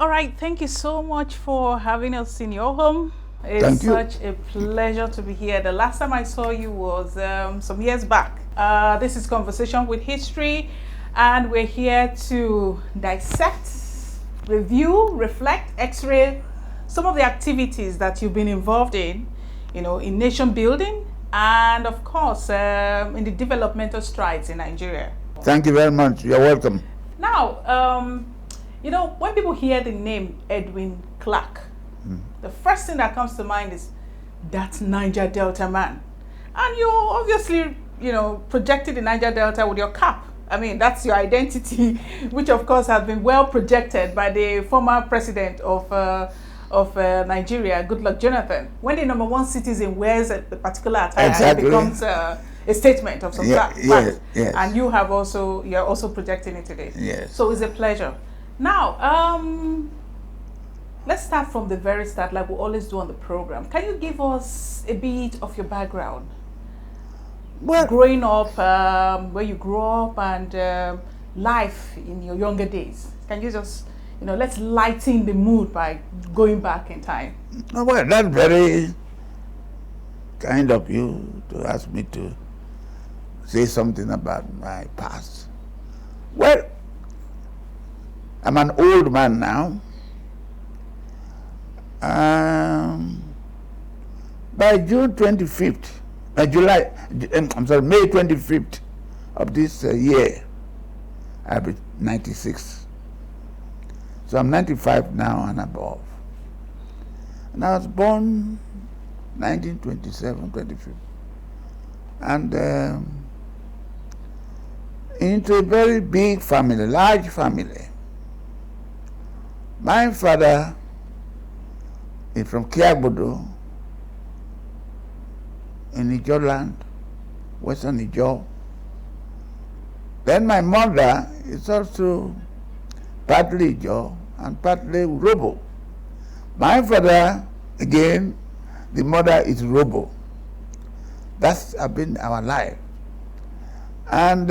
All right, thank you so much for having us in your home. It's Thank you. such a pleasure to be here. The last time I saw you was some years back. This is Conversation with History, and we're here to dissect, review, reflect, x-ray some of the activities that you've been involved in, in nation building and, of course, in the developmental strides in Nigeria. Thank you very much. You're welcome. Now, when people hear the name Edwin Clark, the first thing that comes to mind is that Niger Delta man. And you obviously, projected the Niger Delta with your cap. I mean, that's your identity, which of course has been well projected by the former president of Nigeria, Goodluck Jonathan. When the number one citizen wears a particular attire, Exactly. it becomes a statement of some fact. Yes. And you're also projecting it today. Yes. So it's a pleasure. Now, let's start from the very start, like we always do on the program. Can you give us a bit of your background? Well, Growing up, where you grew up, and life in your younger days. Can you just, let's lighten the mood by going back in time? well, that's very kind of you to ask me to say something about my past. Well, I'm an old man now. By June 25th, May 25th of this year, I'll be 96. So I'm 95 now and above. And I was born 1927, 25. And into a very big family, large family. My father is from Kiagbodo in Niger land, Western Niger. Then my mother is also partly Niger and partly Robo. My father, again, the mother is Robo. That's been our life. And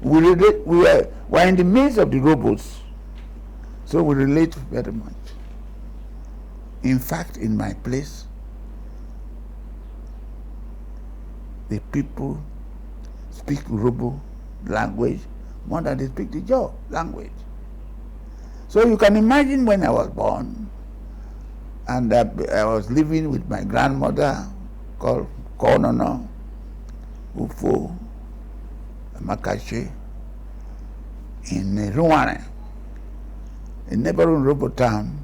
we're in the midst of the robots, so we relate very much. In fact, in my place, the people speak Robo language more than they speak the Jaw language. So you can imagine when I was born, and I was living with my grandmother called Konono, Ufo, Makache, in Ruane, a neighboring Robo town.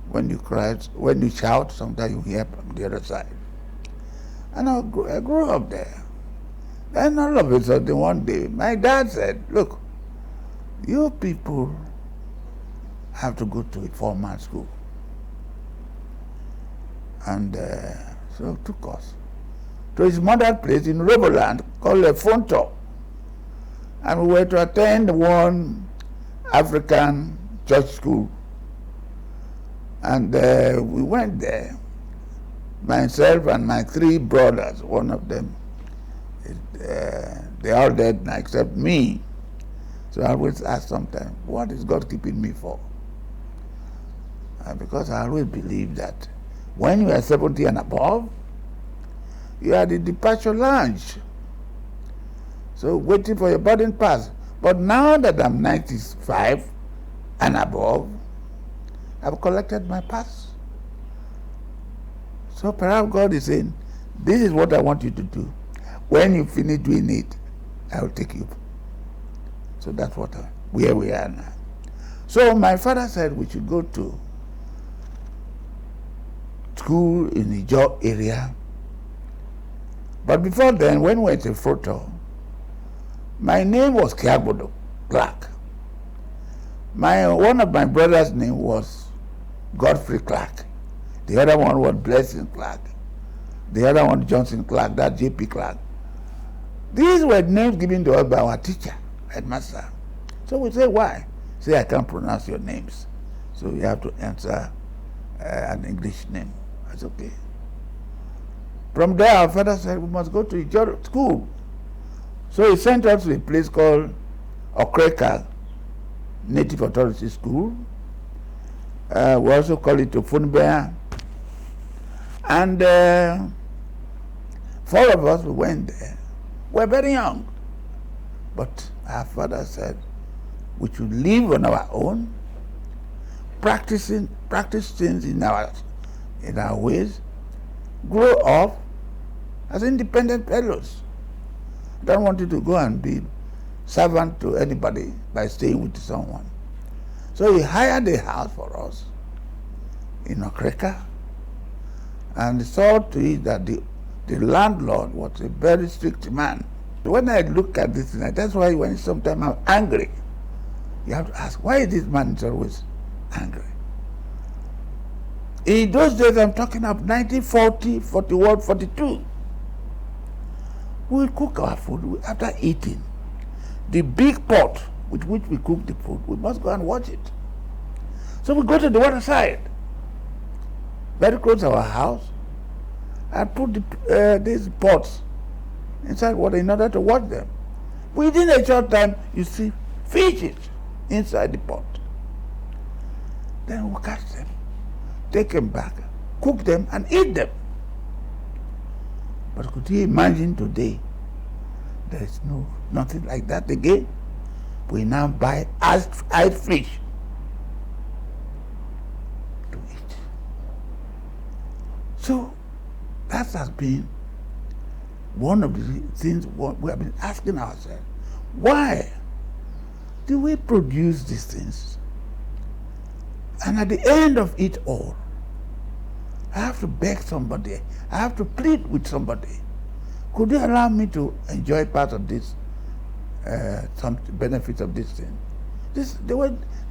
When you shout, sometimes you hear from the other side. And I grew up there. Then all of a sudden one day, my dad said, look, you people have to go to a formal school. And so took us to his mother's place in Roboland called a Fonto. And we were to attend one African church school. And we went there, myself and my three brothers. One of them, they are dead now except me. So I always ask sometimes, what is God keeping me for? Because I always believe that when you are 70 and above, you are the departure lounge. So waiting for your boarding pass. But now that I'm 95 and above, I've collected my pass. So perhaps God is saying, this is what I want you to do. When you finish doing it, I will take you. So that's where we are now. So my father said we should go to school in the Jaw area. But before then, when we went to Foto, my name was Kiagbodo Clark. One of my brothers' name was Godfrey Clark. The other one was Blessing Clark. The other one, Johnson Clark, that J.P. Clark. These were names given to us by our teacher, headmaster. So we say, why? Say, I can't pronounce your names. So you have to answer an English name. That's okay. From there, our father said, we must go to school. So he sent us to a place called Okreka Native Authority School. We also call it Ofunbear. And 4 of us, we went there. We were very young. But our father said we should live on our own, practice things in our ways, grow up as independent fellows. I don't want you to go and be servant to anybody by staying with someone. So he hired a house for us in Okreka, and saw to it that the landlord was a very strict man. When I look at this, that's why when sometimes I'm angry, you have to ask, why this man is always angry? In those days, I'm talking of 1940, 41, 42. We cook our food after eating. The big pot with which we cook the food, we must go and watch it. So we go to the water side, very close to our house, and put these pots inside water in order to watch them. Within a short time, you see fishes inside the pot. Then we catch them, take them back, cook them, and eat them. But could you imagine today, there is nothing like that again? We now buy eyed fish to eat. So that has been one of the things we have been asking ourselves. Why do we produce these things? And at the end of it all, I have to beg somebody, I have to plead with somebody. Could you allow me to enjoy part of this, some benefits of this thing?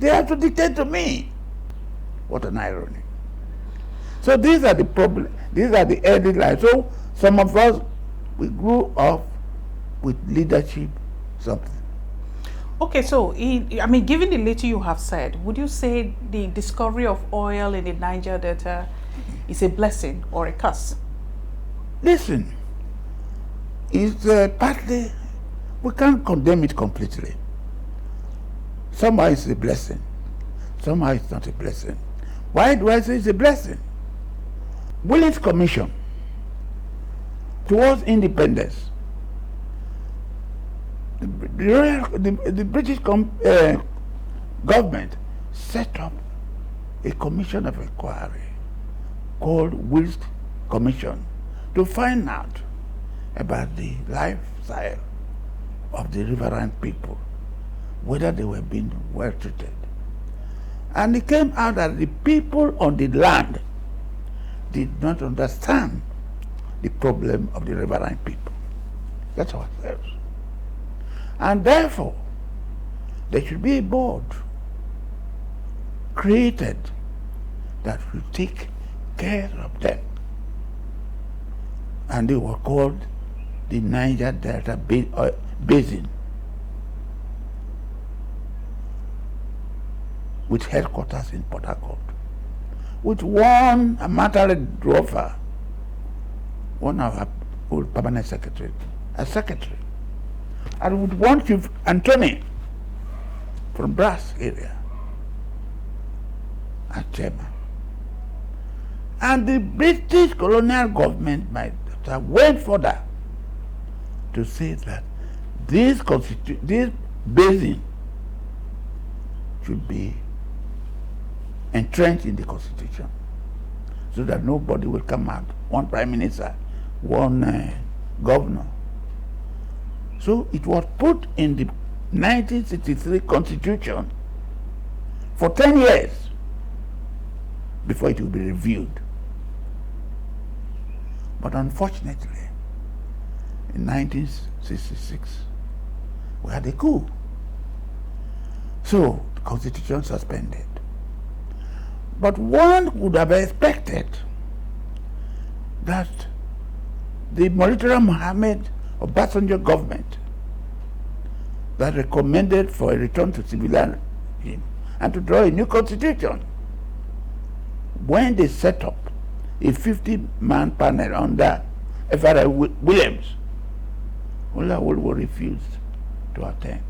They have to dictate to me. What an irony. So these are the problems, these are the early lives. So some of us, we grew up with leadership, something. Okay, so given the little you have said, would you say the discovery of oil in the Niger Delta is a blessing or a curse? Listen, it's partly, we can't condemn it completely. Somehow it's a blessing, somehow it's not a blessing. Why do I say it's a blessing? Willie's Commission towards independence, the British government set up a commission of inquiry called Willie's Commission to find out about the lifestyle of the riverine people, whether they were being well treated. And it came out that the people on the land did not understand the problem of the riverine people. That's ourselves. And therefore, there should be a board created that will take care of them. And they were called the Niger Delta Basin, with headquarters in Port Harcourt, with one Amatare Drover, one of our old permanent secretary, as secretary, and with one Chief Anthony from Brass area as chairman. And the British colonial government might have went further to say that this basin should be entrenched in the Constitution, so that nobody will come out, one prime minister, one governor. So it was put in the 1963 Constitution for 10 years before it will be reviewed. But unfortunately, in 1966, we had a coup. So the Constitution suspended. But one would have expected that the Murtala Mohammed Obasanjo government that recommended for a return to civilian regime and to draw a new constitution, when they set up a 50-man panel under F.R. Williams, Ola Wolwo refused to attend.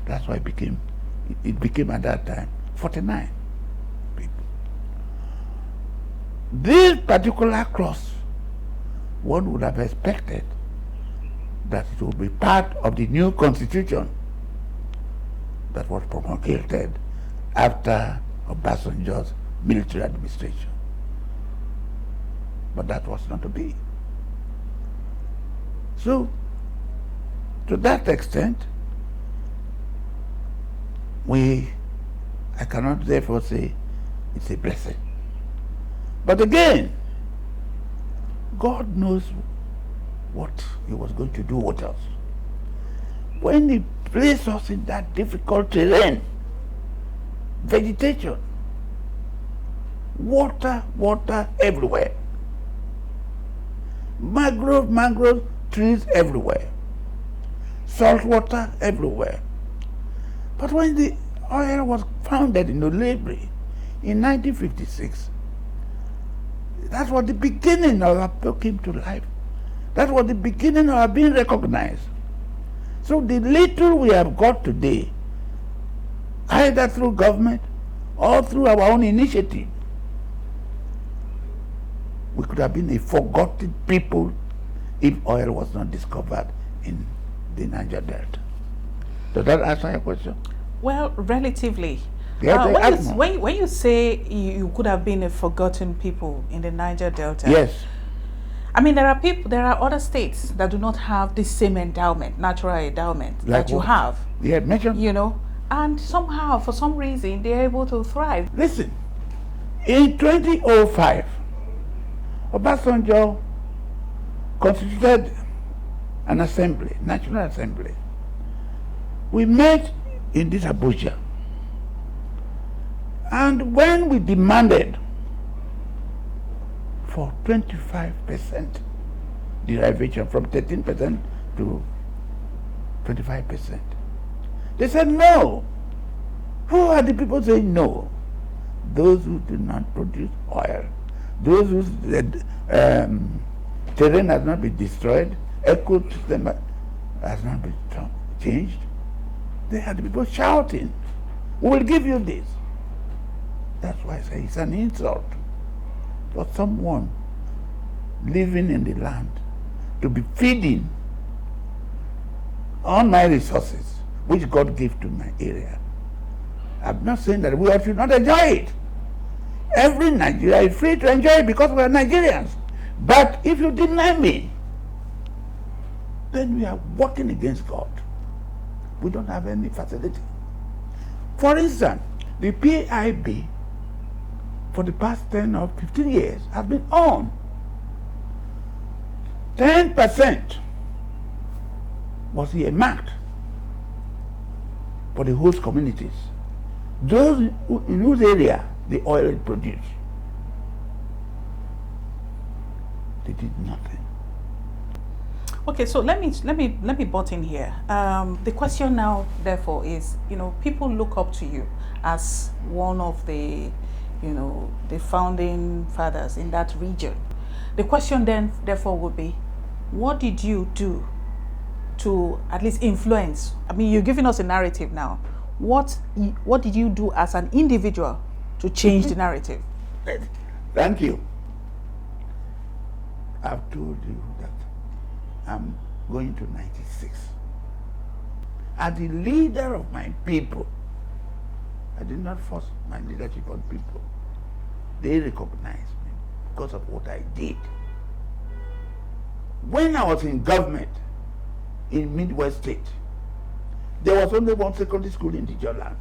That's why it became it became at that time 49 people. This particular cross, one would have expected that it would be part of the new constitution that was promulgated after Obasanjo's military administration. But that was not to be. So, to that extent, I cannot therefore say it's a blessing. But again, God knows what He was going to do with us. When He placed us in that difficult terrain, vegetation, water everywhere, mangrove trees everywhere, salt water everywhere. But when the oil was founded in Olebri in 1956, that was the beginning of our came to life. That was the beginning of our being recognized. So the little we have got today, either through government or through our own initiative, we could have been a forgotten people if oil was not discovered in the Niger Delta. Does that answer your question? Well, relatively. Yes, when you say you could have been a forgotten people in the Niger Delta, yes. I mean, there are other states that do not have the same endowment, natural endowment Like that you what? have. Yeah, mention. You know, and somehow, for some reason, they're able to thrive. Listen, in 2005, Obasanjo constituted an assembly, National Assembly. We met in this Abuja. And when we demanded for 25% derivation from 13% to 25%, they said no. Who are the people saying no? Those who do not produce oil, those whose terrain has not been destroyed, ecosystem has not been changed. They had the people shouting, "We will give you this." That's why I say it's an insult for someone living in the land to be feeding on my resources, which God gave to my area. I'm not saying that we should not enjoy it. Every Nigerian is free to enjoy it because we are Nigerians. But if you deny me, then we are working against God. We don't have any facility. For instance, the PIB for the past 10 or 15 years has been on. 10% was earmarked for the host communities, those in whose area the oil is produced. They did nothing. Okay, so let me butt in here. The question now, therefore, is, people look up to you as one of the, the founding fathers in that region. The question then, therefore, would be, what did you do to at least influence? I mean, you're giving us a narrative now. What did you do as an individual to change the narrative? Thank you. I've told you that I'm going to 96. As the leader of my people, I did not force my leadership on people. They recognized me because of what I did. When I was in government in Midwest State, there was only one secondary school in Niger land,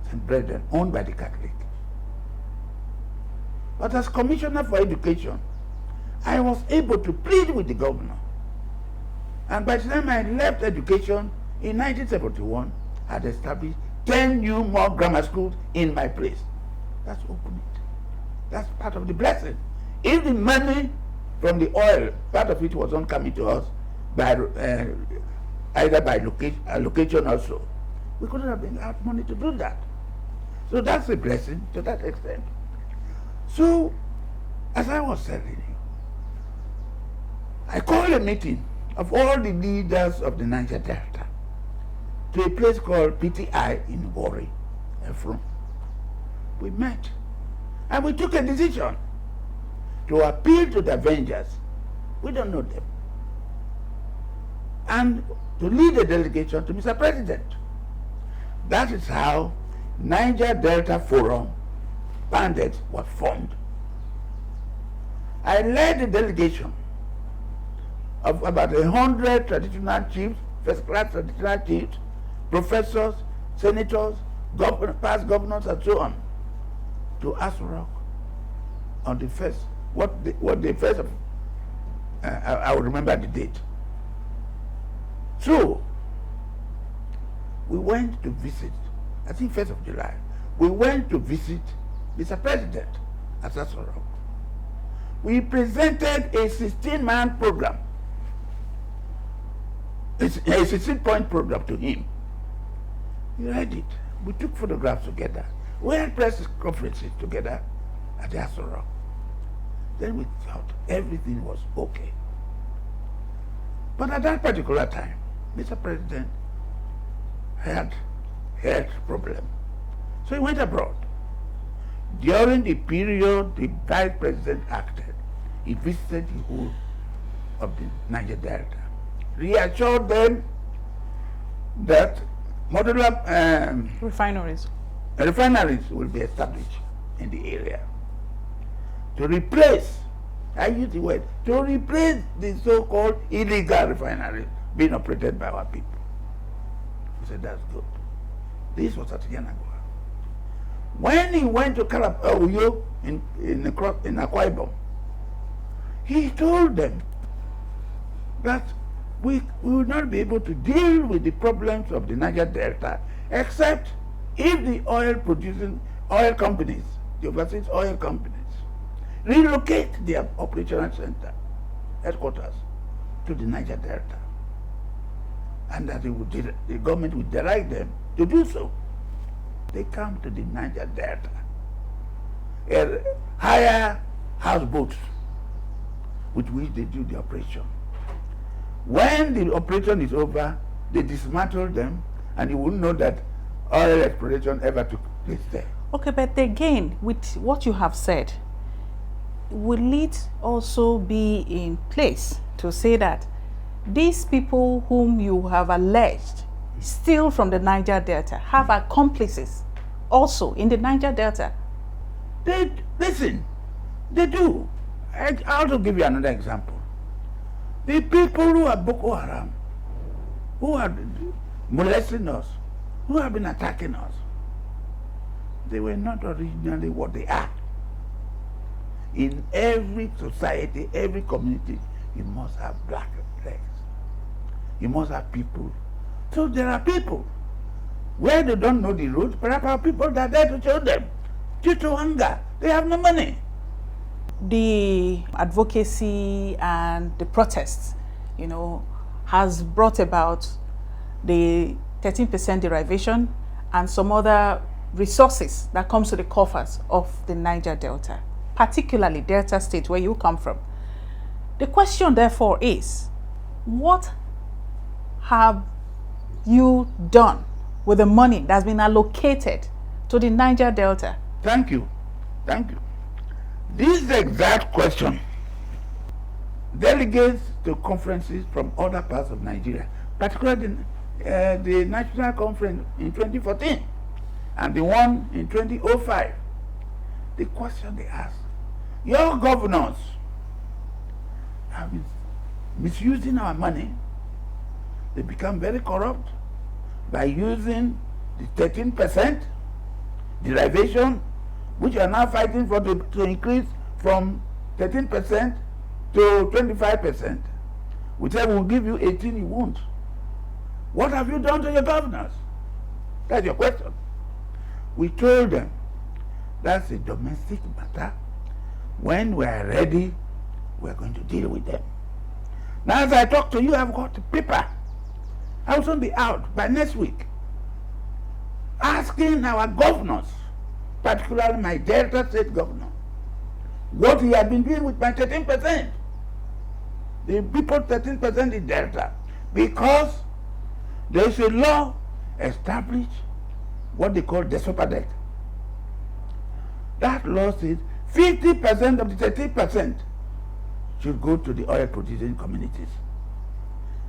St. Brethren, owned by the Catholic. But as Commissioner for Education, I was able to plead with the governor. And by the time I left education in 1971, I had established 10 new more grammar schools in my place. That's open it. That's part of the blessing. If the money from the oil, part of it was not coming to us by either by location also, we couldn't have been out money to do that. So that's a blessing to that extent. So, as I was telling you, I called a meeting of all the leaders of the Niger Delta. to a place called PTI in Warri, Efron. We met and we took a decision to appeal to the avengers. We don't know them. And to lead a delegation to Mr. President. That is how Niger Delta Forum Bandit was formed. I led a delegation of about 100 traditional chiefs, first-class traditional chiefs, professors, senators, past governors, and so on, to Aso Rock on the first, I will remember the date. So, we went to visit, I think 1st of July, we went to visit Mr. President at Aso Rock. We presented a 16-man program, a 16-point program to him. He read it. We took photographs together. We had press conferences together at the Aso Rock. Then we thought everything was okay. But at that particular time, Mr. President had health problem. So he went abroad. During the period the Vice President acted, he visited the whole of the Niger Delta, reassured them that modular refineries will be established in the area to replace, I use the word, to replace the so-called illegal refineries being operated by our people. He said, that's good. This was at Yanagua. When he went to Uyo in Akwa Ibom, he told them that we will not be able to deal with the problems of the Niger Delta except if the oil companies, the overseas oil companies, relocate their operational center, headquarters, to the Niger Delta. And that the government would direct them to do so. They come to the Niger Delta, hire houseboats with which they do the operation. When the operation is over, they dismantle them, and you wouldn't know that oil exploration ever took place there. Okay, but again, with what you have said, will it also be in place to say that these people whom you have alleged steal from the Niger Delta have accomplices also in the Niger Delta? Listen, they do. I'll also give you another example. The people who are Boko Haram, who are molesting us, who have been attacking us, they were not originally what they are. In every society, every community, you must have black legs. You must have people. So there are people where they don't know the route, perhaps our people that are there to show them. Due to hunger, they have no money. The advocacy and the protests, has brought about the 13% derivation and some other resources that comes to the coffers of the Niger Delta, particularly Delta State, where you come from. The question, therefore, is, what have you done with the money that's been allocated to the Niger Delta? Thank you. Thank you. This exact question, delegates to conferences from other parts of Nigeria, particularly the National Conference in 2014 and the one in 2005, the question they ask, your governors have been misusing our money. They become very corrupt by using the 13% derivation, which you are now fighting for to increase from 13% to 25%. We said we'll give you 18, you won't. What have you done to your governors? That's your question. We told them that's a domestic matter. When we are ready, we are going to deal with them. Now, as I talk to you, I've got a paper. I will soon be out by next week, asking our governors, particularly my Delta State governor, what he had been doing with my 13%. The people 13% in Delta, because there is a law establish what they call the super debt. That law says 50% of the 30% should go to the oil producing communities.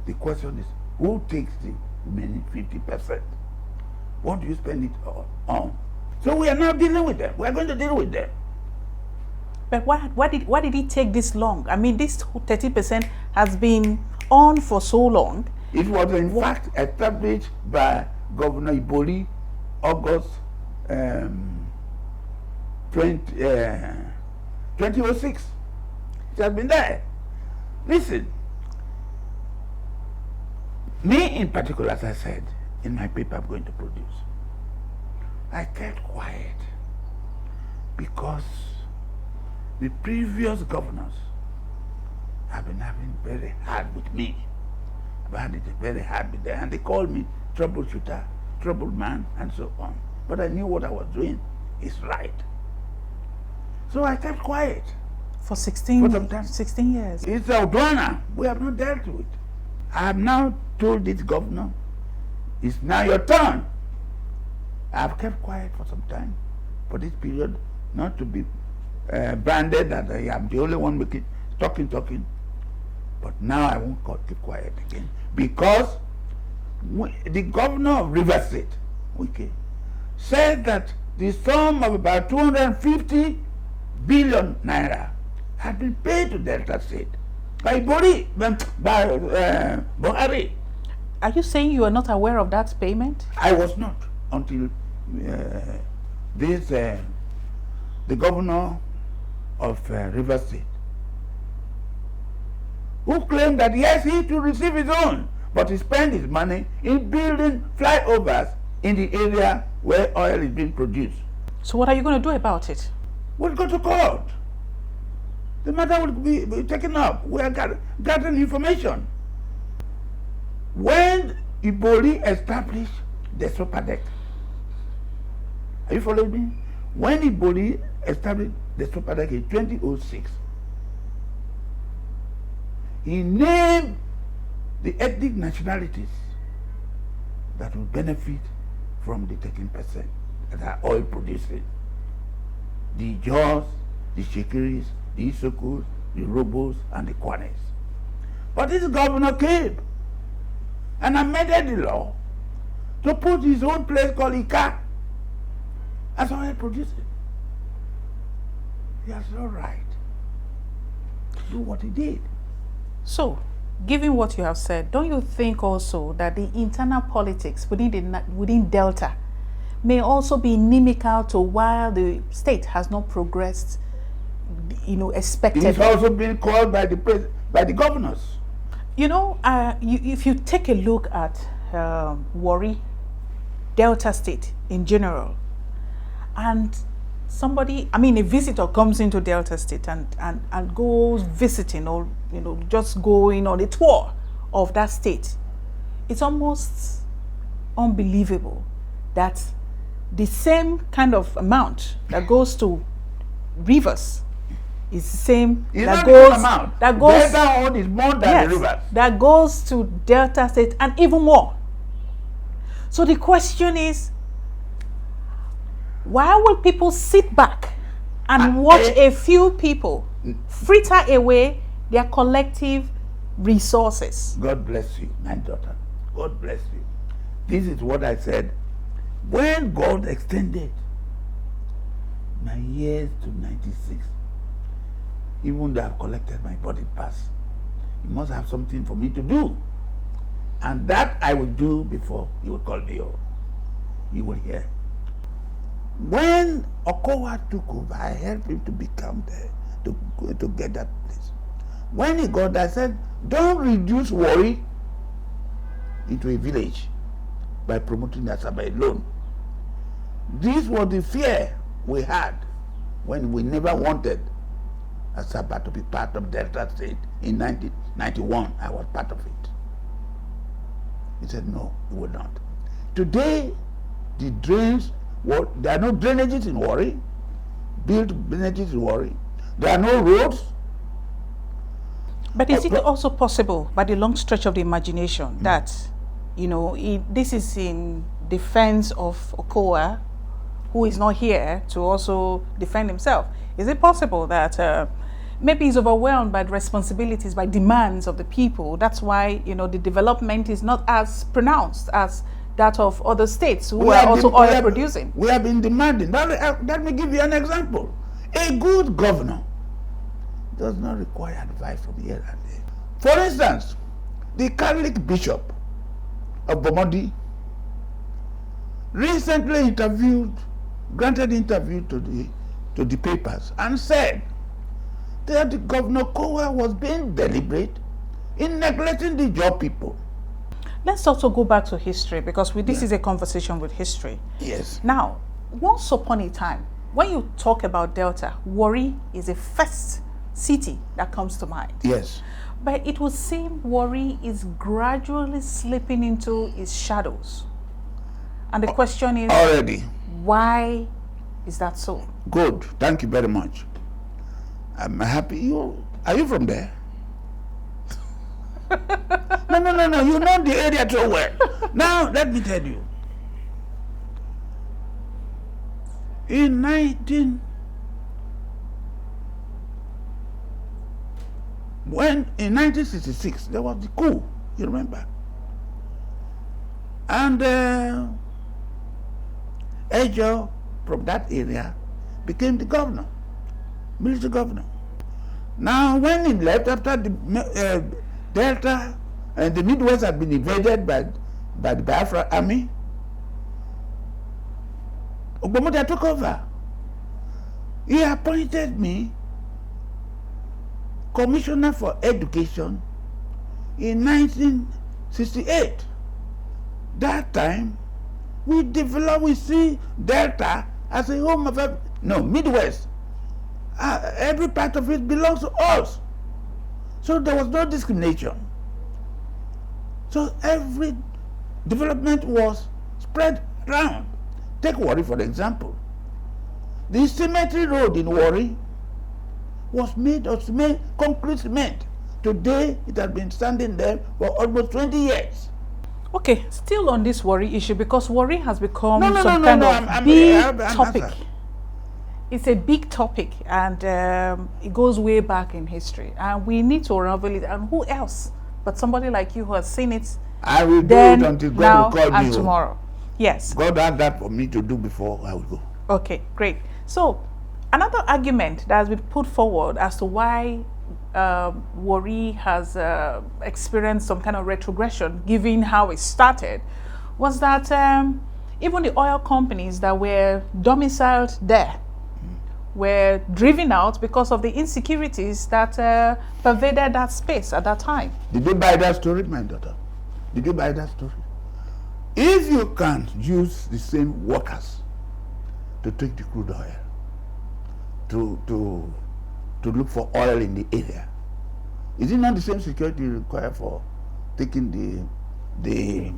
The question is, who takes the remaining 50%? What do you spend it on? So we are now dealing with them. We are going to deal with them. But why did it take this long? I mean, this 30% has been on for so long. It was in fact established by Governor Iboli, August 2006. It has been there. Listen, me in particular, as I said in my paper I'm going to produce, I kept quiet because the previous governors have been having very hard with me. I've had it very hard with them, and they called me troubleshooter, troubled man, and so on. But I knew what I was doing is right. So I kept quiet. For 16 years. It's a donor we have not dealt with. I have now told this governor, it's now your turn. I have kept quiet for some time, for this period, not to be branded that I am the only one making talking. But now I won't keep quiet again, because the governor of Rivers State, WILKIE, said that the sum of about 250 billion naira had been paid to Delta State by Warri. Are you saying you are not aware of that payment? I was not until the governor of Rivers State, who claimed that yes, he to receive his own, but he spent his money in building flyovers in the area where oil is being produced. So what are you going to do about it? We'll go to court. The matter will be taken up. We are gathering information. When Iboli established the super debt, are you following me? When Iboli established the super debt in 2006, he named the ethnic nationalities that will benefit from the 13% that are oil producing. The Jaws, the Shekiris, the Isokus, the Robos, and the Kwanes. But this governor came and amended the law to put his own place called Ika as oil producing. He has no right to do what he did. So, given what you have said, don't you think also that the internal politics within Delta may also be inimical to why the state has not progressed, expected? It's also been called by the governors. If you take a look at Warri, Delta State in general, and a visitor comes into Delta State and goes visiting, or just going on a tour of that state, it's almost unbelievable that the same kind of amount that goes to Rivers is the same that goes Delta own is more than the Rivers. That goes to Delta State and even more. So the question is, why will people sit back and watch a few people fritter away their collective resources? God bless you, my daughter. God bless you. This is what I said. When God extended my years to 96, even though I've collected my body pass, He must have something for me to do. And that I will do before He will call me over. You will hear. When Okowa took over, I helped him to become there, to get that place. When he got there, I said, don't reduce Warri into a village by promoting Asaba alone. This was the fear we had when we never wanted Asaba to be part of Delta State. In 1991, I was part of it. He said, no, he would not. Today, the drains, there are no drainages in Warri, built drainages in Warri. There are no roads. But is it also possible, by the long stretch of the imagination, that, this is in defense of Okowa, who is not here to also defend himself? Is it possible that maybe he's overwhelmed by the responsibilities, by demands of the people? That's why, the development is not as pronounced as that of other states who are also oil producing. We have been demanding. Let me give you an example. A good governor does not require advice from here and there. For instance, the Catholic Bishop of Bomodi recently granted interview to the papers and said that the Governor Kowa was being deliberate in neglecting the job people. Let's also go back to history, because this is a conversation with history. Yes. Now, once upon a time, when you talk about Delta, Warri is the first city that comes to mind. Yes. But it would seem Warri is gradually slipping into its shadows. And the question is, already, why is that so? Good. Thank you very much. I'm happy. Are you from there? No. You know the area so well. Now, let me tell you. In 1966, there was the coup, you remember? And Ejo from that area became the governor, military governor. Now, when he left after the Delta and the Midwest had been invaded by the Biafra army, Ogbomodia took over. He appointed me Commissioner for Education in 1968. That time, we see Delta as a home of Midwest. Every part of it belongs to us. So there was no discrimination. So every development was spread around. Take Warri for example. The cemetery road in Warri was made of concrete cement. Today, it has been standing there for almost 20 years. Okay, still on this Warri issue, because Warri has become some kind of big topic. It's a big topic, and it goes way back in history, and we need to unravel it. And who else but somebody like you who has seen it? I will do it until God will call me. And tomorrow. Yes. God had that for me to do before I will go. Okay, great. So, another argument that has been put forward as to why Warri has experienced some kind of retrogression, given how it started, was that even the oil companies that were domiciled there were driven out because of the insecurities that pervaded that space at that time. Did you buy that story, my daughter? Did you buy that story? If you can't use the same workers to take the crude oil, to look for oil in the area, is it not the same security required for taking the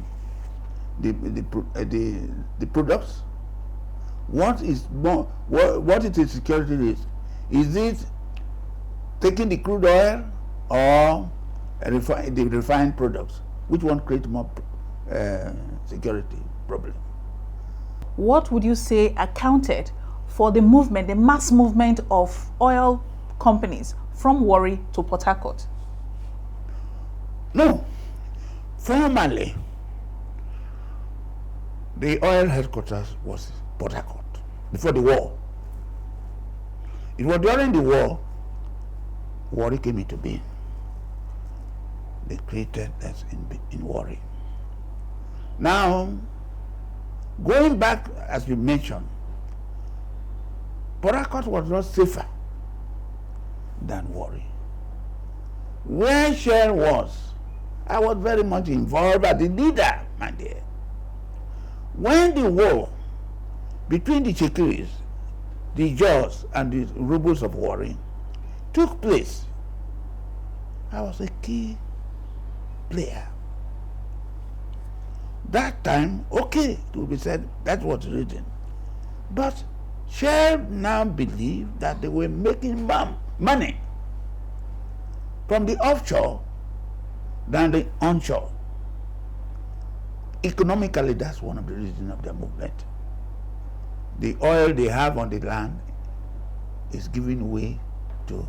products? What is more? What is the security risk? Is it taking the crude oil or the refined products? Which one creates more security problem? What would you say accounted for the movement, the mass movement of oil companies from Warri to Port Harcourt? No. Formerly, the oil headquarters was Port Harcourt before the war. It was during the war, Warri came into being. They created us in Warri. Now, going back, as you mentioned, Port Harcourt was not safer than Warri. Where Shell was, I was very much involved as the leader, my dear. When the war between the Chekiris, the Jaws, and the rebels of Warri took place, I was a key player. That time, okay, it will be said that was written. But Shell now believed that they were making money from the offshore than the onshore. economically, that's one of the reasons of their movement. The oil they have on the land is giving way to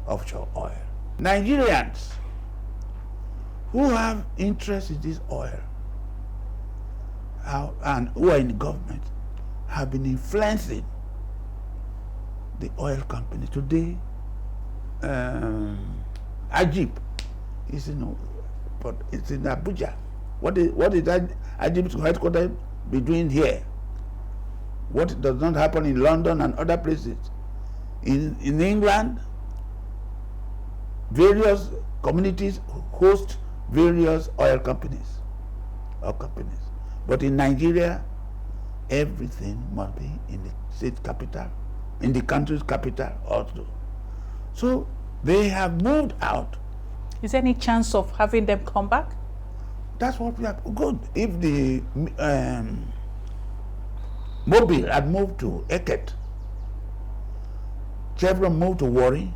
offshore oil. Nigerians who have interest in this oil and who are in the government have been influencing the oil company. Today, Ajib is but it's in Abuja. What is Ajib's headquarters be doing here? What does not happen in London and other places? In England, various communities host various oil companies. But in Nigeria, everything must be in the state capital, in the country's capital also. So they have moved out. Is there any chance of having them come back? That's what we have. Good. If the Mobile had moved to Eket, Chevron moved to Warri,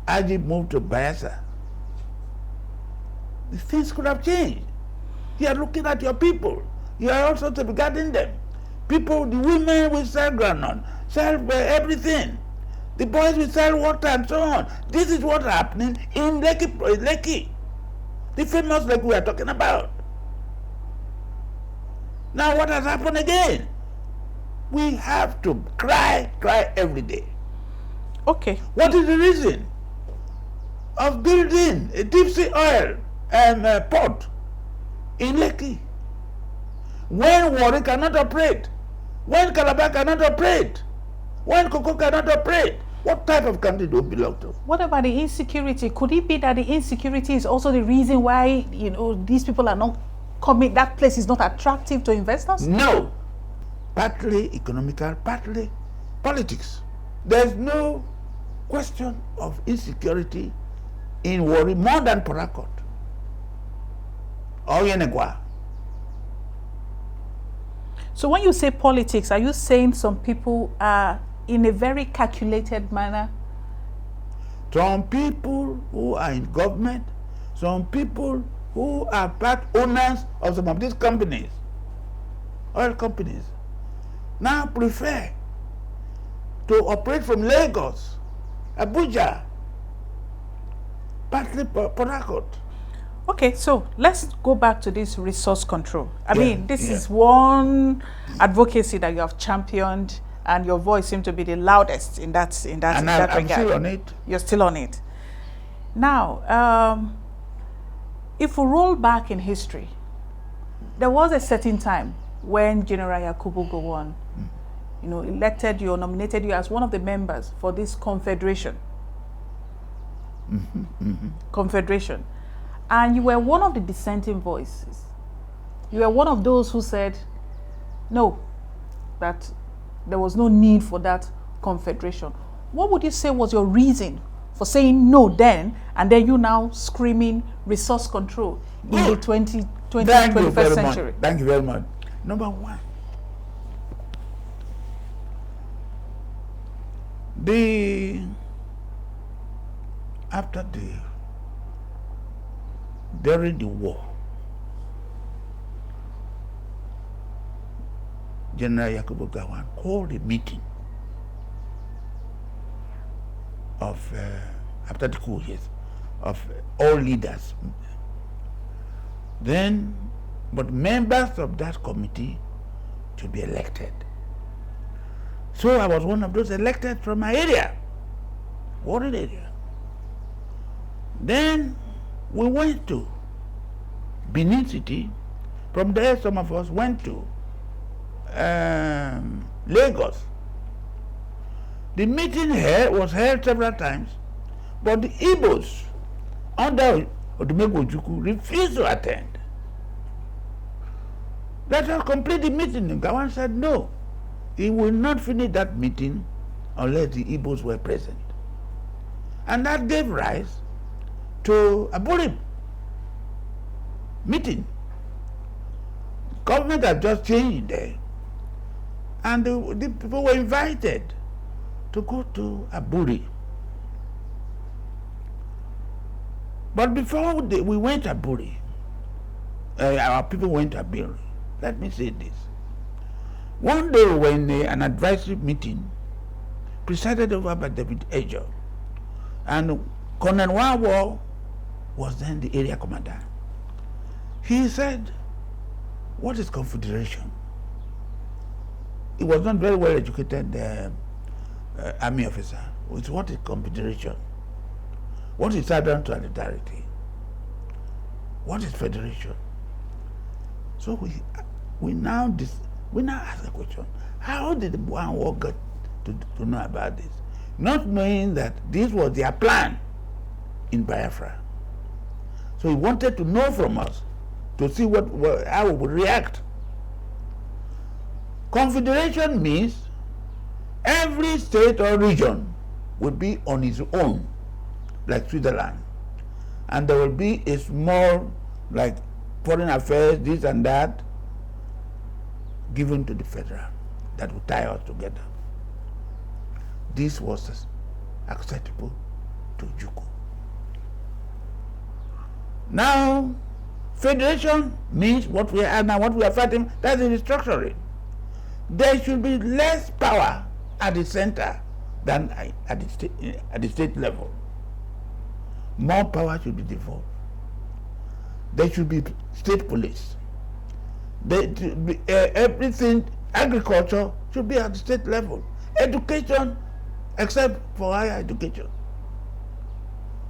Ajib moved to Bayelsa, the things could have changed. You are looking at your people. You are also regarding them. People, the women will sell groundnut, sell everything. The boys will sell water and so on. This is what's happening in Lekki. The famous lake we are talking about. Now what has happened again? We have to cry every day. Okay. What is the reason of building a deep sea oil port in Lekki? When Warri cannot operate, when Calabar cannot operate, when Cocoa cannot operate, what type of country do we belong to? What about the insecurity? Could it be that the insecurity is also the reason why these people are not coming? That place is not attractive to investors? No, partly economical, partly politics. There's no question of insecurity in Warri more than Port Harcourt or Yenagoa. So when you say politics, are you saying some people are in a very calculated manner? Some people who are in government, some people who are part owners of some of these companies, oil companies, now prefer to operate from Lagos, Abuja, partly Port Harcourt. Okay, so let's go back to this resource control. I mean, this is one advocacy that you have championed, and your voice seems to be the loudest in that regard. I'm still on it. You're still on it. Now, if we roll back in history, there was a certain time when General Yakubu Gowon, elected you or nominated you as one of the members for this confederation. Confederation. And you were one of the dissenting voices. You were one of those who said, no, that there was no need for that confederation. What would you say was your reason for saying no then, and then you now screaming resource control in the 21st century? Thank you very much. Number one, during the war, General Yakubu Gowon called a meeting of, after the coup, yes, of all leaders. Then, but members of that committee to be elected. So I was one of those elected from my area, Warri area. Then we went to Benin City. From there, some of us went to Lagos. The meeting was held several times, but the Igbos under Odumegwu Ojukwu refused to attend. Let us complete the meeting. Gowon said no, he will not finish that meeting unless the Igbos were present. And that gave rise to a Burim meeting. Government had just changed there, and the people were invited to go to Aburi. But before we went to Aburi, our people went to build. Let me say this. One day when an advisory meeting presided over by David Ejor, and Colonel Warri was then the area commander, he said, what is confederation? He was not very well educated army officer. What is confederation? What is southern solidarity? What is federation? So we now ask the question: how did the Warri get to know about this? Not knowing that this was their plan in Biafra. So he wanted to know from us to see how we would react. Confederation means every state or region would be on its own, like Switzerland, and there will be a small, like foreign affairs, this and that, given to the federal that would tie us together. This was acceptable to Juku. Now, federation means what we are now, what we are fighting, that is restructuring. There should be less power at the center than at the state level. More power should be devolved. There should be state police. Everything, agriculture should be at the state level. Education, except for higher education.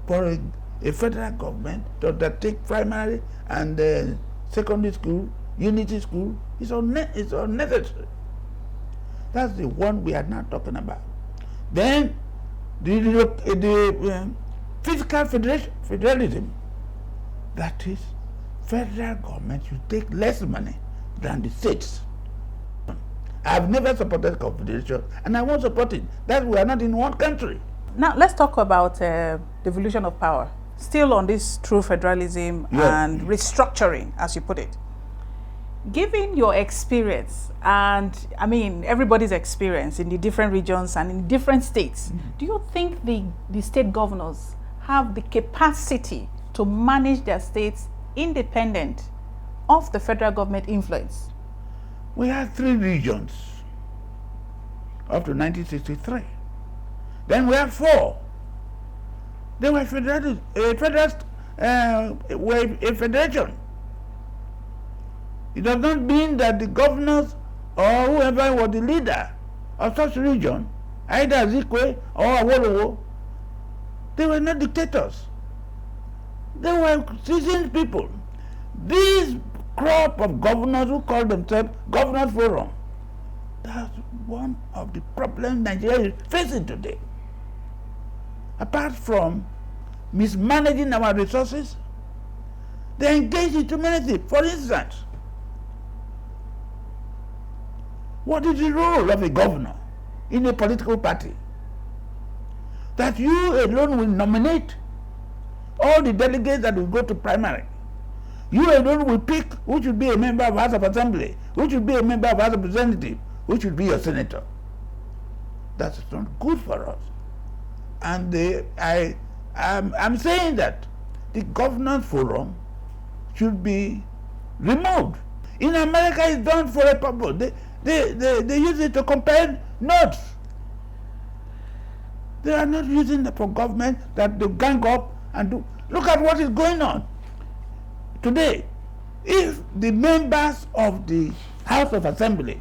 For a federal government to undertake primary and secondary school, unity school, is unnecessary. That's the one we are now talking about. Then the fiscal federalism, that is, federal government should take less money than the states. I've never supported confederation, and I won't support it. That we are not in one country. Now let's talk about devolution of power. Still on this true federalism and restructuring, as you put it. Given your experience, and I mean everybody's experience in the different regions and in different states, do you think the state governors have the capacity to manage their states independent of the federal government influence? We had 3 regions up to 1963. Then we had 4. They were federation. It does not mean that the governors or whoever was the leader of such region, either Zikwe or Awolowo, they were not dictators. They were seasoned people. These crop of governors who call themselves Governors Forum, that's one of the problems Nigeria is facing today. Apart from mismanaging our resources, they engage in too many things. For instance, what is the role of a governor in a political party? That you alone will nominate all the delegates that will go to primary. You alone will pick who should be a member of House of Assembly, who should be a member of House of Representatives, who should be your senator. That's not good for us. And I'm saying that the Governors Forum should be removed. In America, it's done for a purpose. They use it to compare notes. They are not using it for government that they gang up and do. Look at what is going on today. If the members of the House of Assembly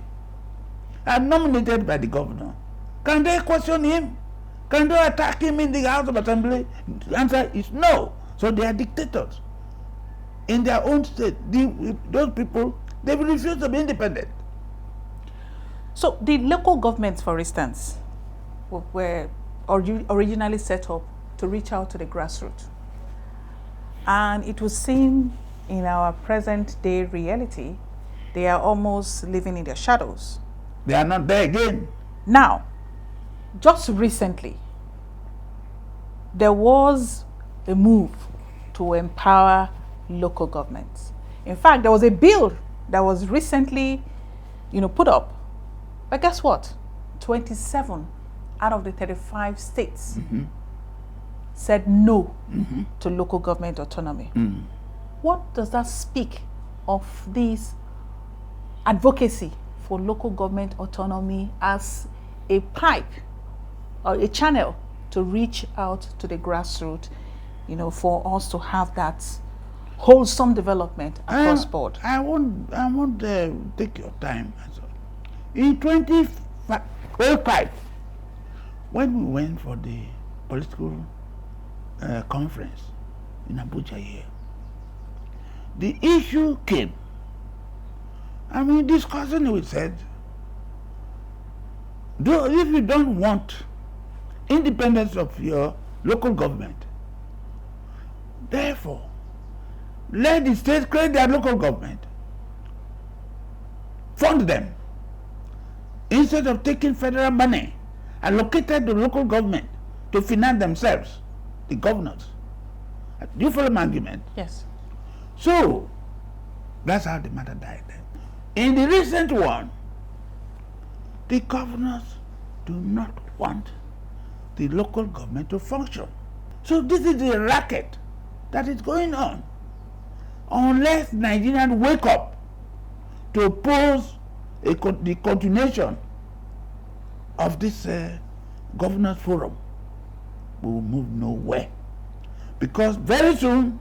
are nominated by the governor, can they question him? Can they attack him in the House of Assembly? The answer is no. So they are dictators. In their own state, those people, they will refuse to be independent. So the local governments, for instance, were originally set up to reach out to the grassroots. And it would seem in our present day reality, they are almost living in their shadows. They are not there again. Now, just recently, there was a move to empower local governments. In fact, there was a bill that was recently, put up. But guess what? 27 out of the 35 states said no to local government autonomy. What does that speak of this advocacy for local government autonomy as a pipe or a channel to reach out to the grassroots, for us to have that wholesome development across board? I won't take your time. In 2005, when we went for the political conference in Abuja here, the issue came. I mean, discussing, we said, if you don't want independence of your local government, therefore, let the states create their local government, fund them, instead of taking federal money allocated to local government to finance themselves, the governors. Do you follow my argument? Yes. So, that's how the matter died then. In the recent one, the governors do not want the local government to function. So this is the racket that is going on. Unless Nigerians wake up to oppose the continuation of this governors forum, we will move nowhere. Because very soon,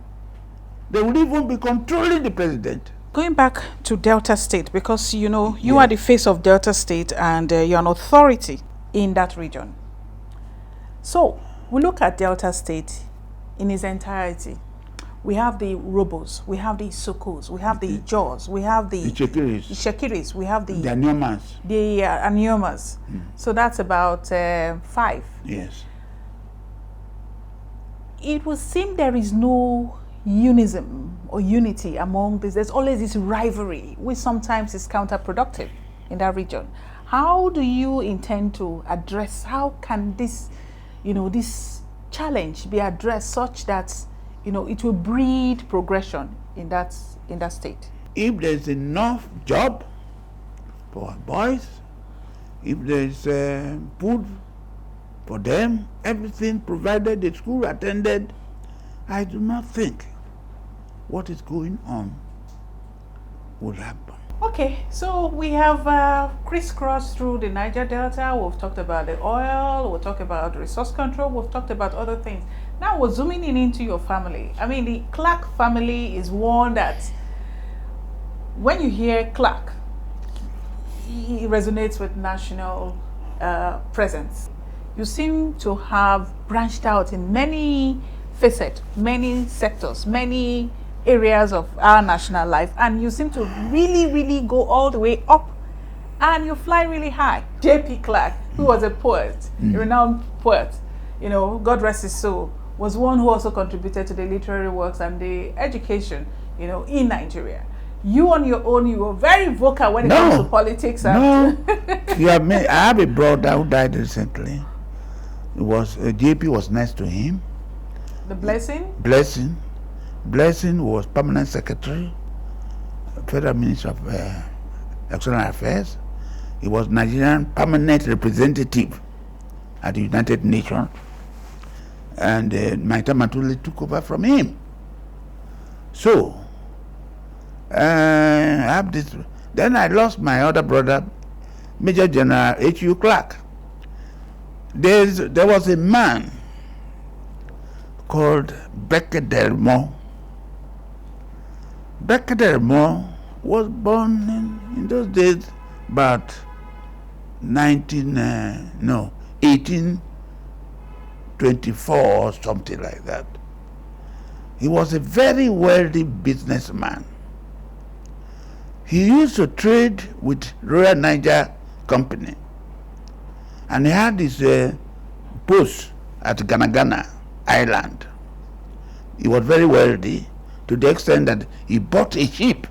they will even be controlling the president. Going back to Delta State, because you are the face of Delta State and you're an authority in that region. So we look at Delta State in its entirety. We have the Robos, we have the Sokos, we have the Jaws, we have the Shekiris, we have the Anyomas. The Anyomas. So that's about 5. Yes. It would seem there is no unism or unity among this. There's always this rivalry, which sometimes is counterproductive in that region. How do you intend to address, how can this, this challenge be addressed such that, it will breed progression in that state? If there's enough job for our boys, if there's food for them, everything provided, the school attended, I do not think what is going on will happen. Okay, so we have crisscrossed through the Niger Delta. We've talked about the oil, we'll talk about resource control, we've talked about other things. Now we're zooming in into your family. I mean, the Clark family is one that, when you hear Clark, it resonates with national presence. You seem to have branched out in many facets, many sectors, many areas of our national life, and you seem to really, really go all the way up, and you fly really high. J.P. Clark, who was a poet, a renowned poet, God rest his soul, was one who also contributed to the literary works and the education, in Nigeria. You on your own, you were very vocal when it comes to politics. I have a brother who died recently. It was JP was next to him. The Blessing? Blessing was permanent secretary, Federal Minister of External Affairs. He was Nigerian permanent representative at the United Nations. And Maita Matuli took over from him. So, I have this. Then I lost my other brother, Major General H.U. Clark. There was a man called Bedeviling. Bedeviling was born in those days about 1824 or something like that. He was a very wealthy businessman. He used to trade with Royal Niger Company, and he had his post at Ganagana Island. He was very wealthy to the extent that he bought a ship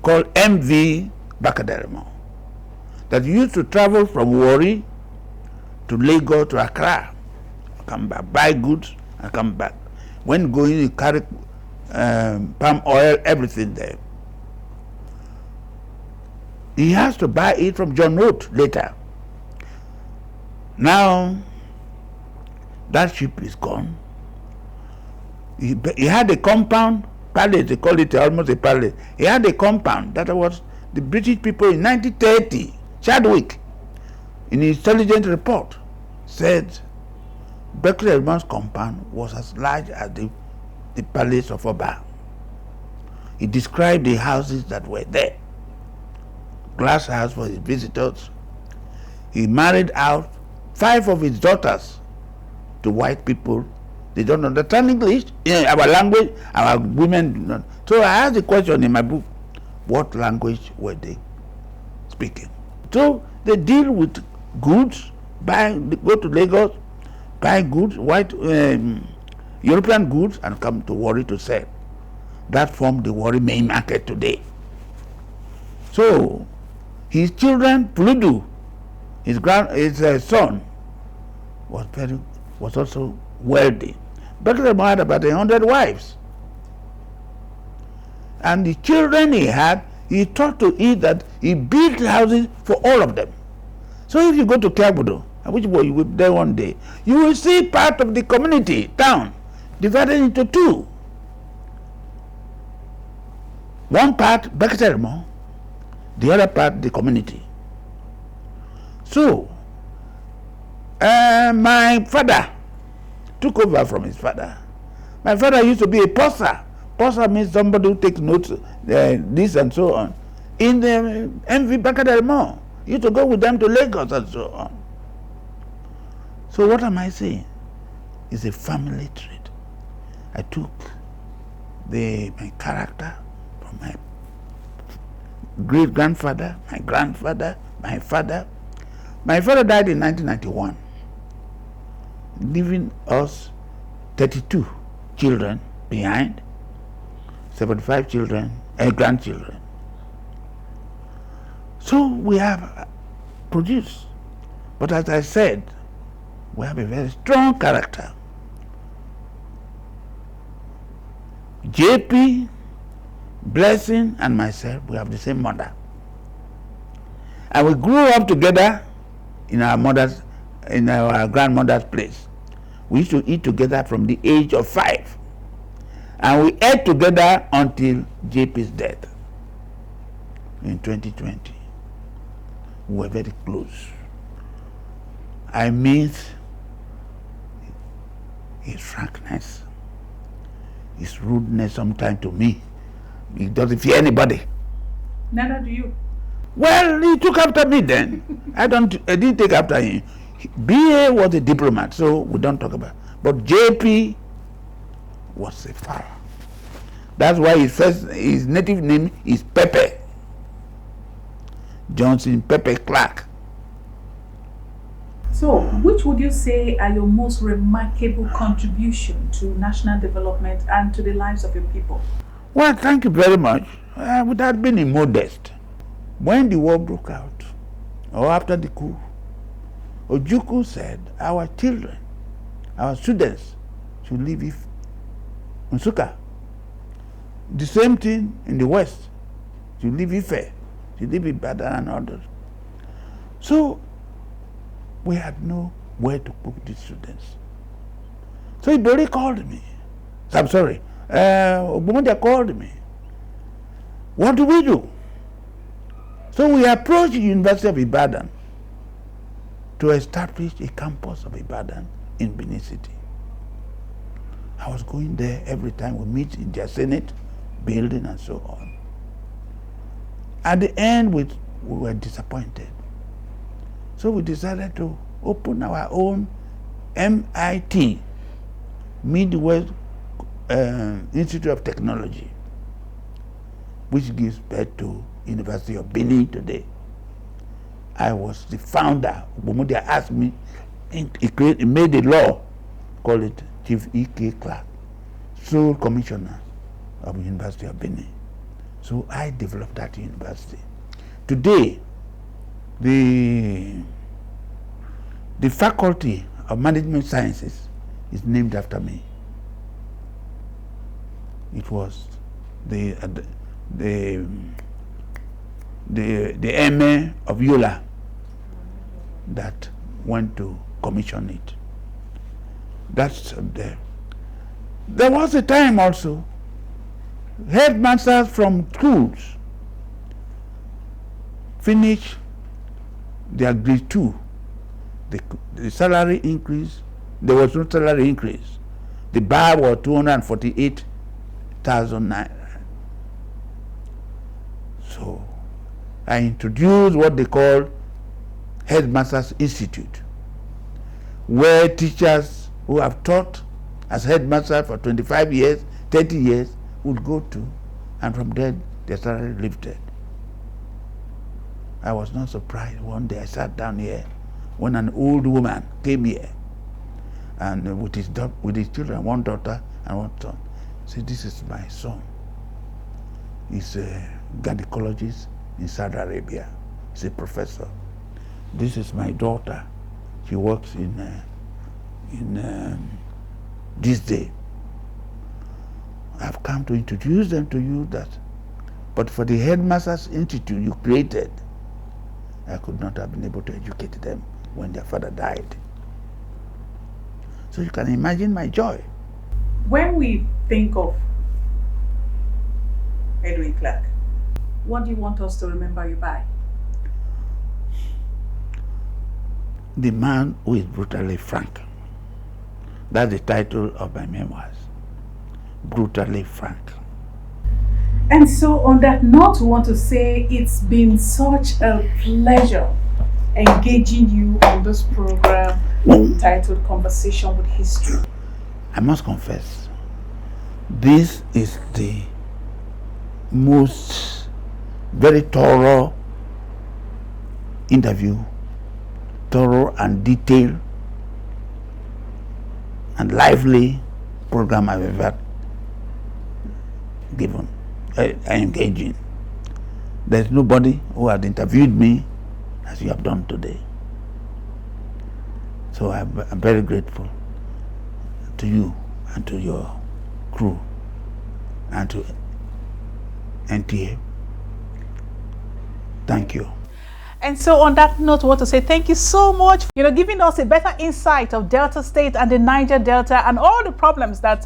called MV Bedeviling that used to travel from Warri to Lagos to Accra, come back, buy goods and come back. When going, you carry palm oil, everything there. He has to buy it from John Road later. Now, that ship is gone. He had a compound palace, they call it almost a palace. He had a compound that was the British people in 1930. Chadwick, in his intelligence report, said Bedeviling's compound was as large as the palace of Oba. He described the houses that were there. Glass house for his visitors. He married out 5 of his daughters to white people. They don't understand English, our language, our women do not. So I asked the question in my book, what language were they speaking? So they deal with goods, go to Lagos, buy goods, European goods, and come to Warri to sell. That formed the Warri main market today. So his children, Pludu, his son, was also wealthy. Bedeviling had about 100 wives. And the children he had, he taught to eat that he built houses for all of them. So if you go to Kabudo, which boy you will be there one day, you will see part of the community, town, divided into 2. One part, Bedeviling, the other part, the community. So, my father took over from his father. My father used to be a purser. Purser means somebody who takes notes, this and so on. In the MV Bedeviling, he used to go with them to Lagos and so on. So what am I saying? It's a family trait. I took my character from my great-grandfather, my grandfather, my father. My father died in 1991, leaving us 32 children behind, 75 children and grandchildren. So we have produced. But as I said, we have a very strong character. JP, Blessing, and myself, we have the same mother. And we grew up together in our grandmother's place. We used to eat together from the age of 5. And we ate together until JP's death in 2020. We were very close. I miss his frankness, his rudeness sometimes to me. He doesn't fear anybody. Neither do you. Well, he took after me then. I didn't take after him. BA was a diplomat, so we don't talk about it. But JP was a father. That's why his native name is Pepe. Johnson Pepe Clark. So, which would you say are your most remarkable contribution to national development and to the lives of your people? Well, thank you very much. Without being immodest, when the war broke out, or after the coup, Ojukwu said our children, our students, should live in Nsukka. The same thing in the West, should live in Ife, should live in Ibadan and others. So we had nowhere to put these students. So Ibori called me. I'm sorry, Ogbomodia called me. What do we do? So we approached the University of Ibadan to establish a campus of Ibadan in Benin City. I was going there every time we meet in their Senate building and so on. At the end, we were disappointed. So we decided to open our own MIT, Midwest Institute of Technology, which gives birth to University of Benin today. I was the founder. Ogbomodia asked me, he made a law, called it Chief E.K. Clark, sole commissioner of the University of Benin. So I developed that university. Today, the Faculty of Management Sciences is named after me. It was the Emir of Yola that went to commission it. That's there. There was a time also headmasters from schools finish their grade 2. The salary increase, there was no salary increase. The bar was 248,000 naira. So I introduced what they call Headmasters Institute, where teachers who have taught as headmaster for 25 years, 30 years would go to, and from there their salary lifted. I was not surprised. One day I sat down here when an old woman came here, and with his children, one daughter and one son. Said, "This is my son. He's a gynecologist in Saudi Arabia. He's a professor. This is my daughter. She works in this day. I've come to introduce them to you that, but for the Headmasters Institute you created, I could not have been able to educate them when their father died." So you can imagine my joy. When we think of Edwin Clark, what do you want us to remember you by? The man who is brutally frank. That's the title of my memoirs. Brutally frank. And so on that note, we want to say it's been such a pleasure engaging you on this program entitled Conversation with History. I must confess, this is the most very thorough interview, thorough and detailed and lively program I've ever given, engaging. There's nobody who has interviewed me as you have done today. So I'm very grateful to you and to your crew and to NTA. Thank you. And so on that note, I want to say thank you so much, giving us a better insight of Delta State and the Niger Delta and all the problems that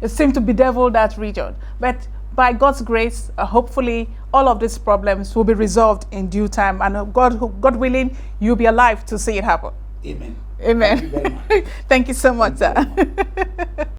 seem to bedevil that region. But by God's grace, hopefully all of these problems will be resolved in due time, and God willing, you'll be alive to see it happen. Amen. Amen. Thank you very much. Thank you so much, sir.